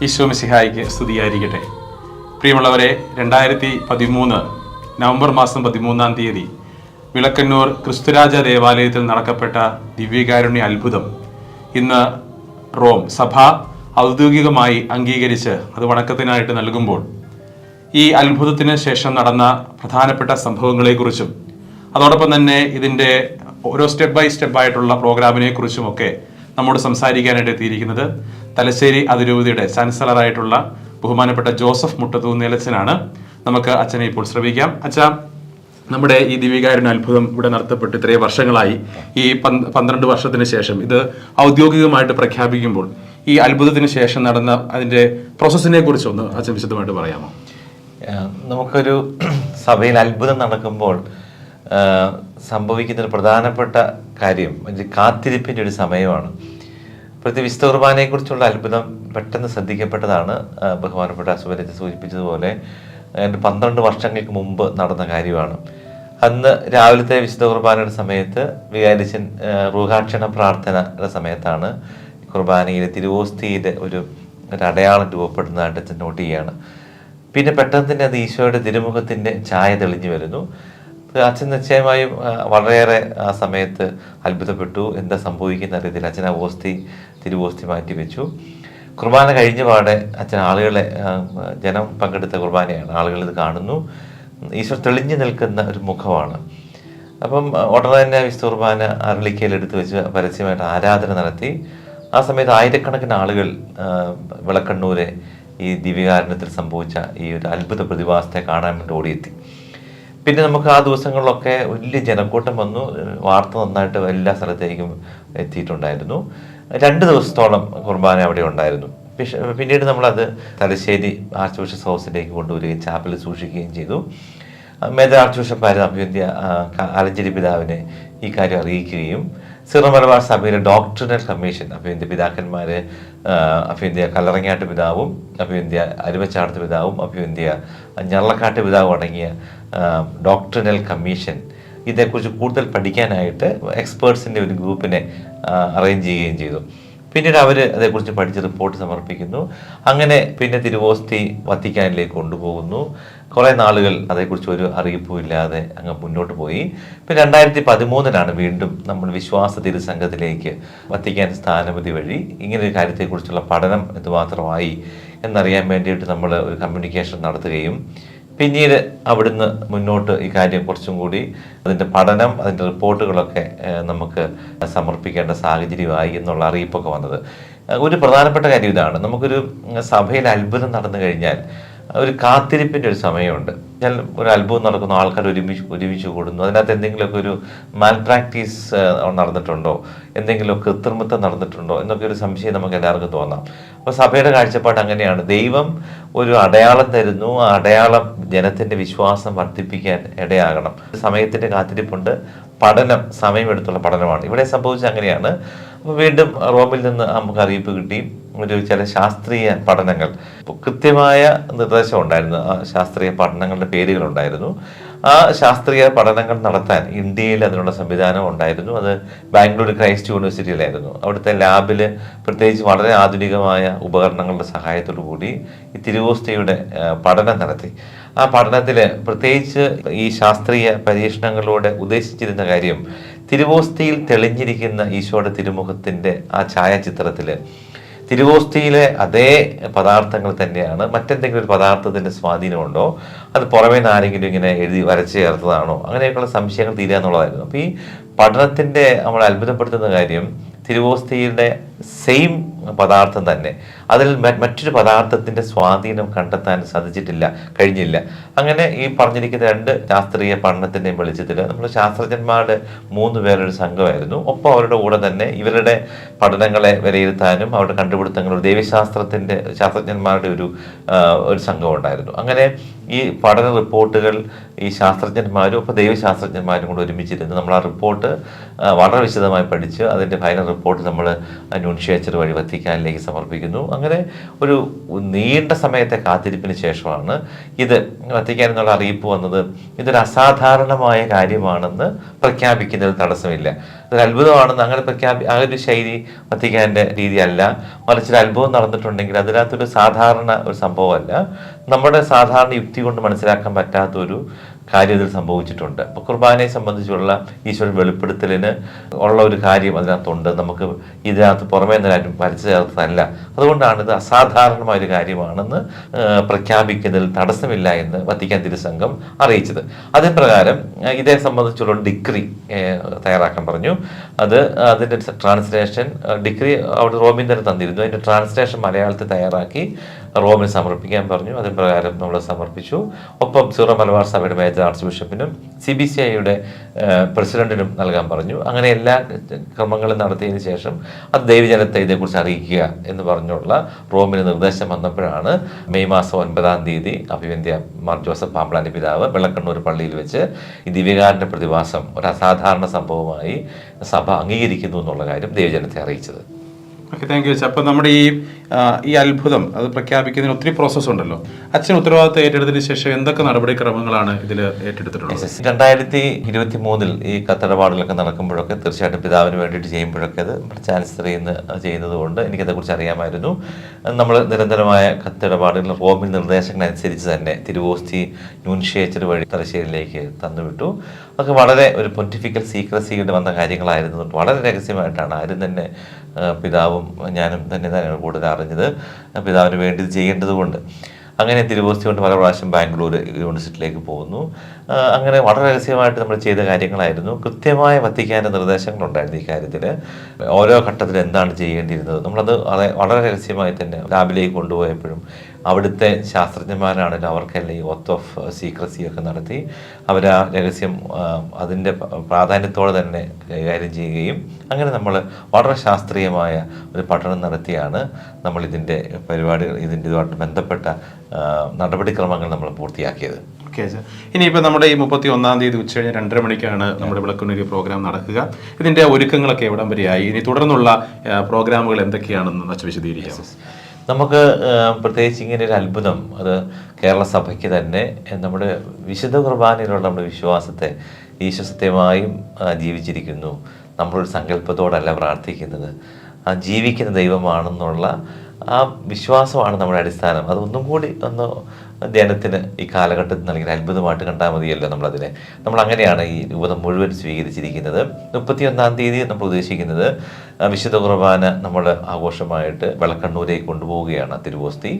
ഈശോ മിശിഹായിക്ക് സ്തുതിയായിരിക്കട്ടെ. പ്രിയമുള്ളവരെ, 2013 നവംബർ മാസം 13 വിളക്കന്നൂർ ക്രിസ്തുരാജ ദേവാലയത്തിൽ നടക്കപ്പെട്ട ദിവ്യകാരുണ്യ അത്ഭുതം ഇന്ന് റോം സഭ ഔദ്യോഗികമായി അംഗീകരിച്ച് അത് വണക്കത്തിനായിട്ട് നൽകുമ്പോൾ ഈ അത്ഭുതത്തിന് ശേഷം നടന്ന പ്രധാനപ്പെട്ട സംഭവങ്ങളെക്കുറിച്ചും അതോടൊപ്പം തന്നെ ഇതിൻ്റെ ഓരോ സ്റ്റെപ്പ് ബൈ സ്റ്റെപ്പായിട്ടുള്ള പ്രോഗ്രാമിനെ കുറിച്ചുമൊക്കെ നമ്മോട് സംസാരിക്കാനായിട്ട് എത്തിയിരിക്കുന്നത് തലശ്ശേരി അതിരൂപതയുടെ ചാൻസലറായിട്ടുള്ള ബഹുമാനപ്പെട്ട ജോസഫ് മുട്ടത്തൂന്നേലച്ചനാണ്. നമുക്ക് അച്ഛനെ ഇപ്പോൾ ശ്രമിക്കാം. അച്ഛാ, നമ്മുടെ ഈ ദിവ്യകാരുണ്യ അത്ഭുതം ഇവിടെ നടത്തപ്പെട്ട് ഇത്രയും വർഷങ്ങളായി, ഈ 12 വർഷത്തിന് ശേഷം ഇത് ഔദ്യോഗികമായിട്ട് പ്രഖ്യാപിക്കുമ്പോൾ ഈ അത്ഭുതത്തിന് ശേഷം നടന്ന അതിൻ്റെ പ്രോസസ്സിനെ കുറിച്ചൊന്ന് അച്ഛൻ വിശദമായിട്ട് പറയാമോ? നമുക്കൊരു സഭയിൽ അത്ഭുതം നടക്കുമ്പോൾ സംഭവിക്കുന്ന ഒരു പ്രധാനപ്പെട്ട കാര്യം കാത്തിരിപ്പിൻ്റെ ഒരു സമയമാണ്. പ്രത്യേക വിശുദ്ധ കുർബാനയെക്കുറിച്ചുള്ള അത്ഭുതം പെട്ടെന്ന് ശ്രദ്ധിക്കപ്പെട്ടതാണ്. ബഹുമാനപ്പെട്ട അസുബലത്തെ സൂചിപ്പിച്ചതുപോലെ 12 വർഷങ്ങൾക്ക് മുമ്പ് നടന്ന കാര്യമാണ്. അന്ന് രാവിലത്തെ വിശുദ്ധ കുർബാനയുടെ സമയത്ത് വികാരിച്ചൻ റൂഹാക്ഷണ പ്രാർത്ഥനയുടെ സമയത്താണ് കുർബാനയിലെ തിരുവോസ്തിയുടെ ഒരു അടയാളം രൂപപ്പെടുന്നതായിട്ട് അച്ഛൻ നോട്ട് ചെയ്യുകയാണ്. പിന്നെ പെട്ടെന്ന് തന്നെ അത് ഈശോയുടെ തിരുമുഖത്തിൻ്റെ ഛായ തെളിഞ്ഞു വരുന്നു. അച്ഛൻ നിശ്ചയമായും വളരെയേറെ ആ സമയത്ത് അത്ഭുതപ്പെട്ടു. എന്താ സംഭവിക്കുന്ന അറിയത്തില്ല. അച്ഛൻ ആ തിരുവോസ്തി മാറ്റി വെച്ചു. കുർബാന കഴിഞ്ഞ പാടെ അച്ഛൻ ആളുകളെ, ജനം പങ്കെടുത്ത കുർബാനയാണ്, ആളുകൾ ഇത് കാണുന്നു. ഈശോ തെളിഞ്ഞു നിൽക്കുന്ന ഒരു മുഖമാണ്. അപ്പം ഉടനെ തന്നെ വിശുദ്ധ കുർബാന അരളിക്കയിലെടുത്ത് വെച്ച് പരസ്യമായിട്ട് ആരാധന നടത്തി. ആ സമയത്ത് ആയിരക്കണക്കിന് ആളുകൾ വിളക്കണ്ണൂരെ ഈ ദിവ്യകാരുണ്യത്തിൽ സംഭവിച്ച ഈ ഒരു അത്ഭുത പ്രതിഭാസത്തെ കാണാൻ വേണ്ടി ഓടിയെത്തി. പിന്നെ നമുക്ക് ആ ദിവസങ്ങളിലൊക്കെ വലിയ ജനക്കൂട്ടം വന്നു. വാർത്ത നന്നായിട്ട് എല്ലാ സ്ഥലത്തേക്കും എത്തിയിട്ടുണ്ടായിരുന്നു. 2 ദിവസത്തോളം കുർബാന അവിടെ ഉണ്ടായിരുന്നു. പിന്നീട് നമ്മളത് തലശ്ശേരി ആർച്ച് ബിഷപ്പ് ഹൗസിലേക്ക് കൊണ്ടുവരികയും ചാപ്പലിൽ സൂക്ഷിക്കുകയും ചെയ്തു. മേജർ ആർച്ച് ബിഷപ്പായിരുന്ന അഭിവന്ദ്യ ആലഞ്ചേരി പിതാവിനെ ഈ കാര്യം അറിയിക്കുകയും സിറോ മലബാർ സഭയിലെ ഡോക്ടറിനൽ കമ്മീഷൻ, അഭിവന്ദ്യ പിതാക്കന്മാർ, അഭിവന്ദ്യ കല്ലറങ്ങാട്ട് പിതാവും അഭിവന്ദ്യ അരുവച്ചാടത്ത് പിതാവും അഭിവന്ദ്യ ഞള്ളക്കാട്ട് പിതാവും അടങ്ങിയ ഡോക്ടറിനൽ കമ്മീഷൻ ഇതേക്കുറിച്ച് കൂടുതൽ പഠിക്കാനായിട്ട് എക്സ്പേർട്സിൻ്റെ ഒരു ഗ്രൂപ്പിനെ അറേഞ്ച് ചെയ്യുകയും ചെയ്തു. പിന്നീട് അവർ അതേക്കുറിച്ച് പഠിച്ച് റിപ്പോർട്ട് സമർപ്പിക്കുന്നു. അങ്ങനെ പിന്നെ തിരുവോസ്തി വത്തിക്കാനിലേക്ക് കൊണ്ടുപോകുന്നു. കുറേ നാളുകൾ അതേക്കുറിച്ച് ഒരു അറിയിപ്പും ഇല്ലാതെ അങ്ങ് മുന്നോട്ട് പോയി. പിന്നെ 2013 വീണ്ടും നമ്മൾ വിശ്വാസ തിരുസംഘത്തിലേക്ക് വത്തിക്കാൻ സ്ഥാനപതി വഴി ഇങ്ങനെ ഒരു കാര്യത്തെക്കുറിച്ചുള്ള പഠനം എന്തുമാത്രമായി എന്നറിയാൻ വേണ്ടിയിട്ട് നമ്മൾ ഒരു കമ്മ്യൂണിക്കേഷൻ നടത്തുകയും പിന്നീട് അവിടുന്ന് മുന്നോട്ട് ഈ കാര്യം കുറച്ചും കൂടി അതിൻ്റെ പഠനം, അതിൻ്റെ റിപ്പോർട്ടുകളൊക്കെ നമുക്ക് സമർപ്പിക്കേണ്ട സാഹചര്യമായി എന്നുള്ള അറിയിപ്പൊക്കെ വന്നത്. ഒരു പ്രധാനപ്പെട്ട കാര്യം ഇതാണ്. നമുക്കൊരു സഭയിൽ അത്ഭുതം നടന്നു കഴിഞ്ഞാൽ ഒരു കാത്തിരിപ്പിൻ്റെ ഒരു സമയമുണ്ട്. ഞാൻ ഒരു അത്ഭുതം നടക്കുന്നു, ആൾക്കാർ ഒരുമിച്ച് കൂടുന്നു. അതിനകത്ത് എന്തെങ്കിലുമൊക്കെ ഒരു മാൽ പ്രാക്ടീസ് നടന്നിട്ടുണ്ടോ, എന്തെങ്കിലും കൃത്രിമത്വം നടന്നിട്ടുണ്ടോ എന്നൊക്കെ ഒരു സംശയം നമുക്ക് എല്ലാവർക്കും തോന്നാം. അപ്പോൾ സഭയുടെ കാഴ്ചപ്പാട് അങ്ങനെയാണ്. ദൈവം ഒരു അടയാളം തരുന്നു. ആ അടയാളം ജനത്തിൻ്റെ വിശ്വാസം വർദ്ധിപ്പിക്കാൻ ഇടയാകണം. സമയത്തിൻ്റെ കാത്തിരിപ്പുണ്ട്, പഠനം സമയമെടുത്തുള്ള പഠനമാണ്. ഇവിടെ സംഭവിച്ചത് അങ്ങനെയാണ്. അപ്പോൾ വീണ്ടും റോമിൽ നിന്ന് നമുക്ക് അറിയിപ്പ് കിട്ടി. ചില ശാസ്ത്രീയ പഠനങ്ങൾ, കൃത്യമായ നിർദ്ദേശം ഉണ്ടായിരുന്നു. ആ ശാസ്ത്രീയ പഠനങ്ങളുടെ പേരുകളുണ്ടായിരുന്നു. ആ ശാസ്ത്രീയ പഠനങ്ങൾ നടത്താൻ ഇന്ത്യയിൽ അതിനുള്ള സംവിധാനം ഉണ്ടായിരുന്നു. അത് ബാംഗ്ലൂർ ക്രൈസ്റ്റ് യൂണിവേഴ്സിറ്റിയിലായിരുന്നു. അവിടുത്തെ ലാബിൽ പ്രത്യേകിച്ച് വളരെ ആധുനികമായ ഉപകരണങ്ങളുടെ സഹായത്തോടു കൂടി ഈ തിരുവോസ്തിയുടെ പഠനം നടത്തി. ആ പഠനത്തിൽ പ്രത്യേകിച്ച് ഈ ശാസ്ത്രീയ പരീക്ഷണങ്ങളിലൂടെ ഉദ്ദേശിച്ചിരുന്ന കാര്യം, തിരുവോസ്തിയിൽ തെളിഞ്ഞിരിക്കുന്ന ഈശോയുടെ തിരുമുഖത്തിൻ്റെ ആ ഛായാചിത്രത്തിൽ തിരുവോസ്തിയിലെ അതേ പദാർത്ഥങ്ങൾ തന്നെയാണ്. മറ്റെന്തെങ്കിലും ഒരു പദാർത്ഥത്തിൻ്റെ സ്വാധീനമുണ്ടോ, അത് പുറമേ നിന്ന് ആരെങ്കിലും ഇങ്ങനെ എഴുതി വരച്ച് ചേർത്തതാണോ, അങ്ങനെയൊക്കെയുള്ള സംശയങ്ങൾ തീരുക എന്നുള്ളതായിരുന്നു. അപ്പോൾ ഈ പഠനത്തിൻ്റെ നമ്മൾ അത്ഭുതപ്പെടുത്തുന്ന കാര്യം, തിരുവോസ്തിയുടെ സെയിം പദാർത്ഥം തന്നെ അതിൽ മറ്റൊരു പദാർത്ഥത്തിൻ്റെ സ്വാധീനം കണ്ടെത്താൻ കഴിഞ്ഞില്ല. അങ്ങനെ ഈ പറഞ്ഞിരിക്കുന്ന 2 ശാസ്ത്രീയ പഠനത്തിൻ്റെയും വെളിച്ചത്തിൽ നമ്മൾ ശാസ്ത്രജ്ഞന്മാരുടെ 3 പേരൊരു സംഘമായിരുന്നു. ഒപ്പം അവരുടെ കൂടെ തന്നെ ഇവരുടെ പഠനങ്ങളെ വിലയിരുത്താനും അവരുടെ കണ്ടുപിടുത്തങ്ങൾ ദൈവശാസ്ത്രത്തിൻ്റെ ശാസ്ത്രജ്ഞന്മാരുടെ ഒരു സംഘം ഉണ്ടായിരുന്നു. അങ്ങനെ ഈ പഠന റിപ്പോർട്ടുകൾ ഈ ശാസ്ത്രജ്ഞന്മാരും ഒപ്പം ദൈവശാസ്ത്രജ്ഞന്മാരും കൂടെ ഒരുമിച്ചിരുന്ന് നമ്മൾ ആ റിപ്പോർട്ട് വളരെ വിശദമായി പഠിച്ച് അതിൻ്റെ ഫൈനൽ റിപ്പോർട്ട് നമ്മൾ ന്യൂൻഷ്യേച്ചർ വഴി വത്തിക്കാനിലേക്ക് സമർപ്പിക്കുന്നു. അങ്ങനെ ഒരു നീണ്ട സമയത്തെ കാത്തിരിപ്പിന് ശേഷമാണ് ഇത് വത്തിക്കാൻ എന്നുള്ള അറിയിപ്പ് വന്നത്. ഇതൊരു അസാധാരണമായ കാര്യമാണെന്ന് പ്രഖ്യാപിക്കുന്നതിൽ തടസ്സമില്ല. ഇതൊരു അത്ഭുതമാണെന്ന് അങ്ങനെ ആ ഒരു ശൈലി വത്തിക്കാൻ്റെ രീതിയല്ല. മറിച്ചൊരു അത്ഭുതം നടന്നിട്ടുണ്ടെങ്കിൽ അതിനകത്തൊരു സാധാരണ ഒരു സംഭവമല്ല, നമ്മുടെ സാധാരണ യുക്തി കൊണ്ട് മനസ്സിലാക്കാൻ പറ്റാത്തൊരു കാര്യം ഇതിൽ സംഭവിച്ചിട്ടുണ്ട്. അപ്പോൾ കുർബാനയെ സംബന്ധിച്ചുള്ള ഈശ്വരൻ വെളിപ്പെടുത്തലിന് ഉള്ള ഒരു കാര്യം അതിനകത്തുണ്ട്. നമുക്ക് ഇതിനകത്ത് പുറമേ നിന്നും വരച്ചു ചേർത്തതല്ല. അതുകൊണ്ടാണ് ഇത് അസാധാരണമായൊരു കാര്യമാണെന്ന് പ്രഖ്യാപിക്കുന്നതിൽ തടസ്സമില്ല എന്ന് വത്തിക്കാൻ തിരുസംഘം അറിയിച്ചത്. അതിന് പ്രകാരം ഇതേ സംബന്ധിച്ചുള്ള ഡിക്രി തയ്യാറാക്കാൻ പറഞ്ഞു. അതിൻ്റെ ട്രാൻസ്ലേഷൻ ഡിക്രി അവിടെ റോമിൽ തന്നെ തന്നിരുന്നു. അതിൻ്റെ ട്രാൻസ്ലേഷൻ മലയാളത്തിൽ തയ്യാറാക്കി റോമിന് സമർപ്പിക്കാൻ പറഞ്ഞു. അതിന് പ്രകാരം നമ്മൾ സമർപ്പിച്ചു. ഒപ്പം സീറോ മലബാർ സഭയുടെ മേജർ ആർച്ച് ബിഷപ്പിനും CBCIയുടെ പ്രസിഡന്റിനും നൽകാൻ പറഞ്ഞു. അങ്ങനെ എല്ലാ ക്രമങ്ങളും നടത്തിയതിന് ശേഷം അത് ദൈവജനത്തെ ഇതേക്കുറിച്ച് അറിയിക്കുക എന്ന് പറഞ്ഞുള്ള റോമിന് നിർദ്ദേശം വന്നപ്പോഴാണ് മെയ് മാസം 9-ാം തീയതി അഭിവന്ദ്യ മാർ ജോസഫ് പാമ്പ്ളാനി പിതാവ് വെള്ളക്കണ്ണൂർ പള്ളിയിൽ വെച്ച് ഈ ദിവ്യകാരുണ്യ പ്രതിഭാസം ഒരു അസാധാരണ സംഭവമായി സഭ അംഗീകരിക്കുന്നു എന്നുള്ള കാര്യം ദൈവജനത്തെ അറിയിച്ചത്. Okay, thank you. അപ്പോൾ നമ്മുടെ ഈ അത്ഭുതം അത് പ്രഖ്യാപിക്കുന്നതിന് ഒത്തിരി പ്രോസസ്സ് ഉണ്ടല്ലോ. അച്ഛൻ ഉത്തരവാദിത്തം ഏറ്റെടുത്തതിന് ശേഷം എന്തൊക്കെ നടപടിക്രമങ്ങളാണ് ഇതിൽ ഏറ്റെടുത്തിട്ടുള്ളത്? 2023 ഈ കത്തിടപാടുകളൊക്കെ നടക്കുമ്പോഴൊക്കെ തീർച്ചയായിട്ടും പിതാവിന് വേണ്ടിയിട്ട് ചെയ്യുമ്പോഴൊക്കെ അത് ചാൻസലറിൽ നിന്ന് ചെയ്യുന്നത് കൊണ്ട് എനിക്കതേക്കുറിച്ച് അറിയാമായിരുന്നു. നമ്മൾ നിരന്തരമായ കത്തിടപാടുകൾ റോമിൽ നിർദ്ദേശങ്ങളനുസരിച്ച് തന്നെ തിരുവോസ്തി ന്യൂൻഷിയേച്ചർ വഴി തലശ്ശേരിയിലേക്ക് തന്നുവിട്ടു. അതൊക്കെ വളരെ ഒരു പൊണ്ടിഫിക്കൽ സീക്രസിയുടെ വന്ന കാര്യങ്ങളായിരുന്നു. വളരെ രഹസ്യമായിട്ടാണ് ആരും തന്നെ പിതാവും ഞാനും തന്നെ കൂടുതൽ അറിഞ്ഞത്. പിതാവിന് വേണ്ടി ഇത് ചെയ്യേണ്ടതുകൊണ്ട് അങ്ങനെ തിരുവോസ്തി കൊണ്ട് പല പ്രാവശ്യം ബാംഗ്ലൂർ യൂണിവേഴ്സിറ്റിയിലേക്ക് പോകുന്നു. അങ്ങനെ വളരെ രഹസ്യമായിട്ട് നമ്മൾ ചെയ്ത കാര്യങ്ങളായിരുന്നു. കൃത്യമായ വത്തിക്കാൻ്റെ നിർദ്ദേശങ്ങളുണ്ടായിരുന്നു ഈ കാര്യത്തിൽ. ഓരോ ഘട്ടത്തിൽ എന്താണ് ചെയ്യേണ്ടിയിരുന്നത് നമ്മളത് വളരെ രഹസ്യമായി തന്നെ ലാബിലേക്ക് കൊണ്ടുപോയപ്പോഴും അവിടുത്തെ ശാസ്ത്രജ്ഞന്മാരാണെങ്കിലും അവർക്കെല്ലാം ഈ ഓത്ത് ഓഫ് സീക്രസിയൊക്കെ നടത്തി അവർ ആ രഹസ്യം അതിൻ്റെ പ്രാധാന്യത്തോടെ തന്നെ കൈകാര്യം ചെയ്യുകയും അങ്ങനെ നമ്മൾ വളരെ ശാസ്ത്രീയമായ ഒരു പഠനം നടത്തിയാണ് നമ്മൾ ഇതിൻ്റെ പരിപാടികൾ ഇതുമായിട്ട് ബന്ധപ്പെട്ട നടപടിക്രമങ്ങൾ നമ്മൾ പൂർത്തിയാക്കിയത്. ഓക്കെ സാർ, ഇനിയിപ്പോൾ നമ്മുടെ ഈ 31-ാം തീയതി ഉച്ചകഴിഞ്ഞ് 2:30 മണിക്കാണ് നമ്മുടെ വിളക്കുണ്ണി പ്രോഗ്രാം നടക്കുക. ഇതിൻ്റെ ഒരുക്കങ്ങളൊക്കെ എവിടം വരെയായി? ഇനി തുടർന്നുള്ള പ്രോഗ്രാമുകൾ എന്തൊക്കെയാണെന്ന് വെച്ച് വിശദീകരിക്കാം. നമുക്ക് പ്രത്യേകിച്ച് ഇങ്ങനെ ഒരു അത്ഭുതം അത് കേരള സഭയ്ക്ക് തന്നെ നമ്മുടെ വിശുദ്ധ കുർബാനയിലുള്ള നമ്മുടെ വിശ്വാസത്തെ ഈശോ സത്യമായും ജീവിച്ചിരിക്കുന്നു, നമ്മളൊരു സങ്കല്പത്തോടല്ല പ്രാർത്ഥിക്കുന്നത്, ആ ജീവിക്കുന്ന ദൈവമാണെന്നുള്ള ആ വിശ്വാസമാണ് നമ്മുടെ അടിസ്ഥാനം. അതൊന്നും കൂടി ധ്യാനത്തിന് ഈ കാലഘട്ടത്തിൽ നൽകിയ അത്ഭുതമായിട്ട് കണ്ടാൽ മതിയല്ലോ. നമ്മൾ അങ്ങനെയാണ് ഈ രൂപത മുഴുവൻ സ്വീകരിച്ചിരിക്കുന്നത്. 31-ാം തീയതി നമ്മൾ ഉദ്ദേശിക്കുന്നത് വിശുദ്ധ കുർബാന നമ്മൾ ആഘോഷമായിട്ട് വെള്ളക്കണ്ണൂരേക്ക് കൊണ്ടുപോവുകയാണ്. തിരുവോസ്തി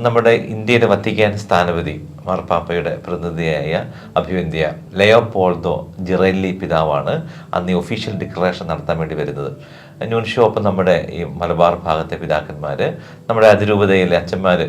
നമ്മുടെ ഇന്ത്യയുടെ വത്തിക്കാൻ സ്ഥാനപതി മാർപ്പാപ്പയുടെ പ്രതിനിധിയായ അഭിവന്ദ്യ ലയോപോൾദോ ജിറെല്ലി പിതാവാണ് അന്ന് ഈ ഒഫീഷ്യൽ ഡിക്ലറേഷൻ നടത്താൻ വേണ്ടി വരുന്നത്. ന്യൂൻഷോ ഒപ്പം നമ്മുടെ ഈ മലബാർ ഭാഗത്തെ പിതാക്കന്മാർ, നമ്മുടെ അതിരൂപതയിലെ അച്ഛന്മാർ,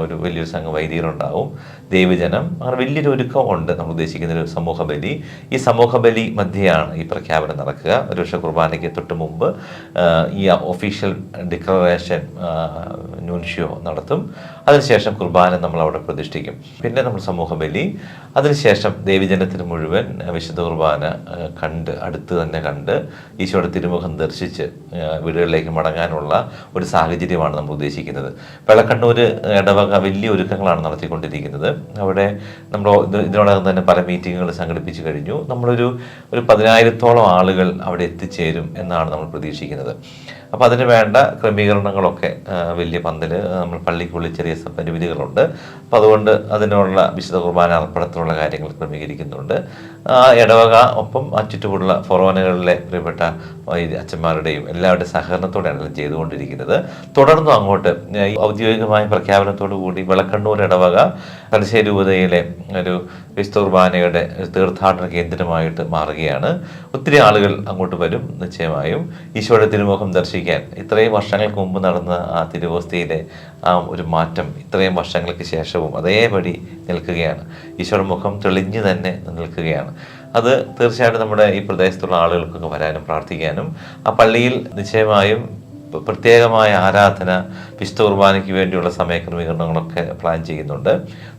ഒരു വലിയൊരു സംഘം വൈദികരുണ്ടാവും, ദൈവജനം, അങ്ങനെ വലിയൊരു ഒരുക്കം ഉണ്ട്. നമ്മൾ ഉദ്ദേശിക്കുന്നൊരു സമൂഹ ബലി. ഈ സമൂഹ ബലി മധ്യയാണ് ഈ പ്രഖ്യാപനം നടക്കുക. ഒരു വർഷ കുർബാനയ്ക്ക് തൊട്ട് മുമ്പ് ഈ ഒഫീഷ്യൽ ഡിക്ലറേഷൻ ന്യൂൻഷ്യോ നടത്തും. അതിനുശേഷം കുർബാന നമ്മൾ അവിടെ പ്രതിഷ്ഠിക്കും. പിന്നെ നമ്മൾ സമൂഹ ബലി, അതിനുശേഷം ദൈവജനത്തിന് മുഴുവൻ വിശുദ്ധ കുർബാന അടുത്ത് തന്നെ കണ്ട് ഈശോയുടെ തിരുമുഖം ദർശിച്ച് വീടുകളിലേക്ക് മടങ്ങാനുള്ള ഒരു സാഹചര്യമാണ് നമ്മൾ ഉദ്ദേശിക്കുന്നത്. വെള്ളക്കണ്ണൂർ ഇടവക വലിയ ഒരുക്കങ്ങളാണ് നടത്തിക്കൊണ്ടിരിക്കുന്നത്. അവിടെ നമ്മൾ ഇതിനോടകം തന്നെ പല മീറ്റിങ്ങുകൾ സംഘടിപ്പിച്ചു കഴിഞ്ഞു. നമ്മളൊരു 10,000-ഓളം ആളുകൾ അവിടെ എത്തിച്ചേരും എന്നാണ് നമ്മൾ പ്രതീക്ഷിക്കുന്നത്. അപ്പോൾ അതിന് വേണ്ട ക്രമീകരണങ്ങളൊക്കെ വലിയ പന്തൽ, നമ്മൾ പള്ളിക്കുള്ളിൽ ചെറിയ പരിമിതികളുണ്ട്. അപ്പോൾ അതുകൊണ്ട് അതിനുള്ള വിശുദ്ധ കുർബാന അർപ്പണത്തിനുള്ള കാര്യങ്ങൾ ക്രമീകരിക്കുന്നുണ്ട്. ഇടവക ഒപ്പം ചുറ്റുമുള്ള ഫൊറോനകളിലെ പ്രിയപ്പെട്ട അച്ഛന്മാരുടെയും എല്ലാവരുടെയും സഹകരണത്തോടെയാണ് എല്ലാം ചെയ്തുകൊണ്ടിരിക്കുന്നത്. തുടർന്നും അങ്ങോട്ട് ഔദ്യോഗികമായ പ്രഖ്യാപനത്തോടു കൂടി വെളക്കണ്ണൂർ ഇടവക തലശ്ശേരി രൂപതയിലെ ഒരു വിശുദ്ധ കുർബാനയുടെ തീർത്ഥാടന കേന്ദ്രമായിട്ട് മാറുകയാണ്. ഒത്തിരി ആളുകൾ അങ്ങോട്ട് വരും. നിശ്ചയമായും ഈശോയുടെ തിരുമുഖം ദർശിക്കാൻ ഇത്രയും വർഷങ്ങൾക്ക് മുമ്പ് നടന്ന ആ തിരുവോസ്തിയിലെ ആ ഒരു മാറ്റം ഇത്രയും വർഷങ്ങൾക്ക് ശേഷവും അതേപടി നിൽക്കുകയാണ്. ഈശോയുടെ മുഖം തെളിഞ്ഞു തന്നെ നിൽക്കുകയാണ്. അത് തീർച്ചയായിട്ടും നമ്മുടെ ഈ പ്രദേശത്തുള്ള ആളുകൾക്കൊക്കെ വരാനും പ്രാർത്ഥിക്കാനും ആ പള്ളിയിൽ നിശ്ചയമായും പ്രത്യേകമായ ആരാധന, വിശുദ്ധ കുർബാനയ്ക്ക് വേണ്ടിയുള്ള സമയക്രമീകരണങ്ങളൊക്കെ പ്ലാൻ ചെയ്യുന്നുണ്ട്.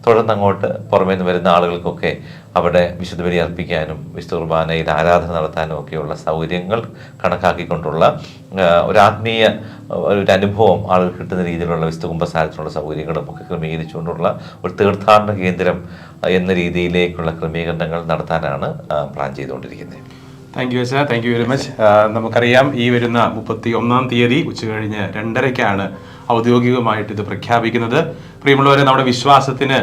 തുടർന്ന് അങ്ങോട്ട് പുറമേ നിന്ന് വരുന്ന ആളുകൾക്കൊക്കെ അവിടെ വിശുദ്ധ ബലി അർപ്പിക്കാനും വിശുദ്ധ കുർബാനയിൽ ആരാധന നടത്താനും ഒക്കെയുള്ള സൗകര്യങ്ങൾ കണക്കാക്കിക്കൊണ്ടുള്ള ഒരു ആത്മീയ ഒരു അനുഭവം ആളുകൾ കിട്ടുന്ന രീതിയിലുള്ള വിശുദ്ധ കുമ്പസാരത്തിനുള്ള സൗകര്യങ്ങളും ഒക്കെ ക്രമീകരിച്ചുകൊണ്ടുള്ള ഒരു തീർത്ഥാടന കേന്ദ്രം എന്ന രീതിയിലേക്കുള്ള ക്രമീകരണങ്ങൾ നടത്താനാണ് പ്ലാൻ ചെയ്തുകൊണ്ടിരിക്കുന്നത്. താങ്ക് യു അച്ഛാ, താങ്ക് യു വെരി മച്ച്. നമുക്കറിയാം ഈ വരുന്ന 31-ാം തീയതി ഉച്ചകഴിഞ്ഞ് 2:30-ക്കാണ് ഔദ്യോഗികമായിട്ട് ഇത് പ്രഖ്യാപിക്കുന്നത്. പ്രിയമുള്ളവരെ, നമ്മുടെ വിശ്വാസത്തിന്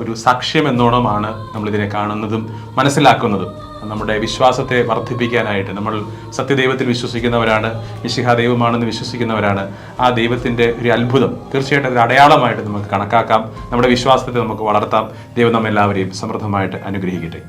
ഒരു സാക്ഷ്യം എന്നോണമാണ് നമ്മളിതിനെ കാണുന്നതും മനസ്സിലാക്കുന്നതും. നമ്മുടെ വിശ്വാസത്തെ വർദ്ധിപ്പിക്കാനായിട്ട് നമ്മൾ സത്യദൈവത്തിൽ വിശ്വസിക്കുന്നവരാണ്, മിശിഹാ ദൈവമാണെന്ന് വിശ്വസിക്കുന്നവരാണ്. ആ ദൈവത്തിൻ്റെ ഒരു അത്ഭുതം തീർച്ചയായിട്ടും ഒരു അടയാളമായിട്ട് നമുക്ക് കണക്കാക്കാം. നമ്മുടെ വിശ്വാസത്തെ നമുക്ക് വളർത്താം. ദൈവം നമ്മെല്ലാവരെയും സമൃദ്ധമായിട്ട് അനുഗ്രഹിക്കട്ടെ.